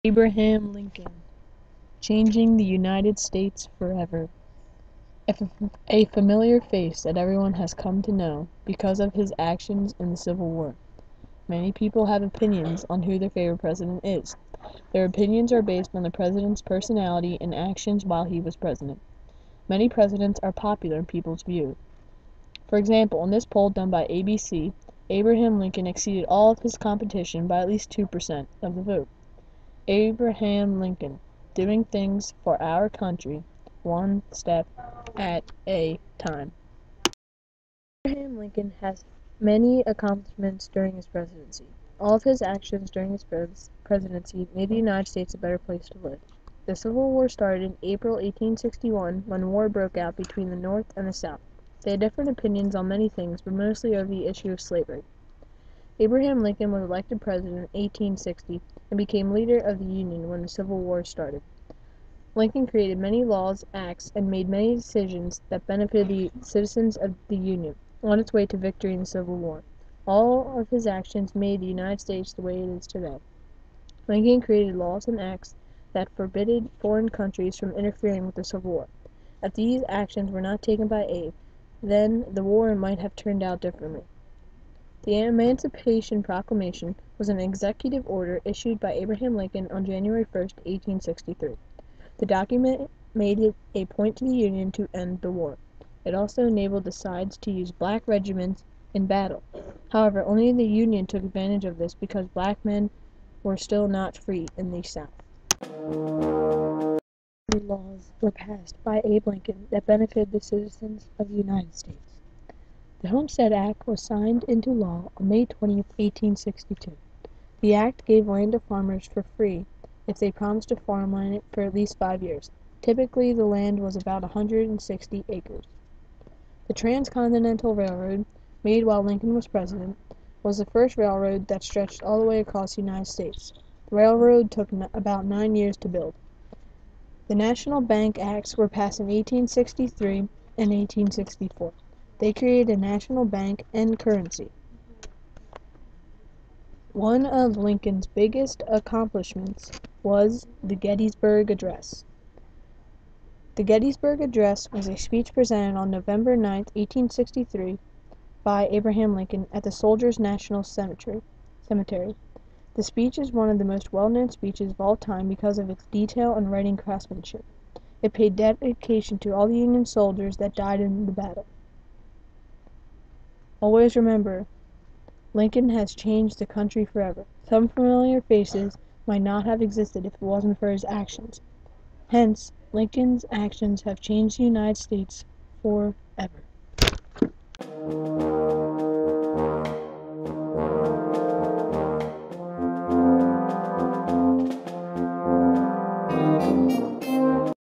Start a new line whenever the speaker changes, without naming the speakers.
Abraham Lincoln, changing the United States forever. A familiar face that everyone has come to know because of his actions in the Civil War. Many people have opinions on who their favorite president is. Their opinions are based on the president's personality and actions while he was president. Many presidents are popular in people's view. For example, in this poll done by ABC, Abraham Lincoln exceeded all of his competition by at least 2% of the vote. Abraham Lincoln, doing things for our country, one step at a time. Abraham Lincoln has many accomplishments during his presidency. All of his actions during his presidency made the United States a better place to live. The Civil War started in April 1861 when war broke out between the North and the South. They had different opinions on many things, but mostly over the issue of slavery. Abraham Lincoln was elected president in 1860 and became leader of the Union when the Civil War started. Lincoln created many laws, acts, and made many decisions that benefited the citizens of the Union on its way to victory in the Civil War. All of his actions made the United States the way it is today. Lincoln created laws and acts that forbade foreign countries from interfering with the Civil War. If these actions were not taken by Abe, then the war might have turned out differently. The Emancipation Proclamation was an executive order issued by Abraham Lincoln on January 1, 1863. The document made it a point to the Union to end the war. It also enabled the sides to use black regiments in battle. However, only the Union took advantage of this because black men were still not free in the South. Laws were passed by Abe Lincoln that benefited the citizens of the United States. The Homestead Act was signed into law on May 20, 1862. The act gave land to farmers for free if they promised to farm on it for at least 5 years. Typically, the land was about 160 acres. The Transcontinental Railroad, made while Lincoln was president, was the first railroad that stretched all the way across the United States. The railroad took about 9 years to build. The National Bank Acts were passed in 1863 and 1864. They created a national bank and currency. One of Lincoln's biggest accomplishments was the Gettysburg Address. The Gettysburg Address was a speech presented on November 9, 1863, by Abraham Lincoln at the Soldiers' National Cemetery. The speech is one of the most well-known speeches of all time because of its detail and writing craftsmanship. It paid dedication to all the Union soldiers that died in the battle. Always remember, Lincoln has changed the country forever. Some familiar faces might not have existed if it wasn't for his actions. Hence, Lincoln's actions have changed the United States forever.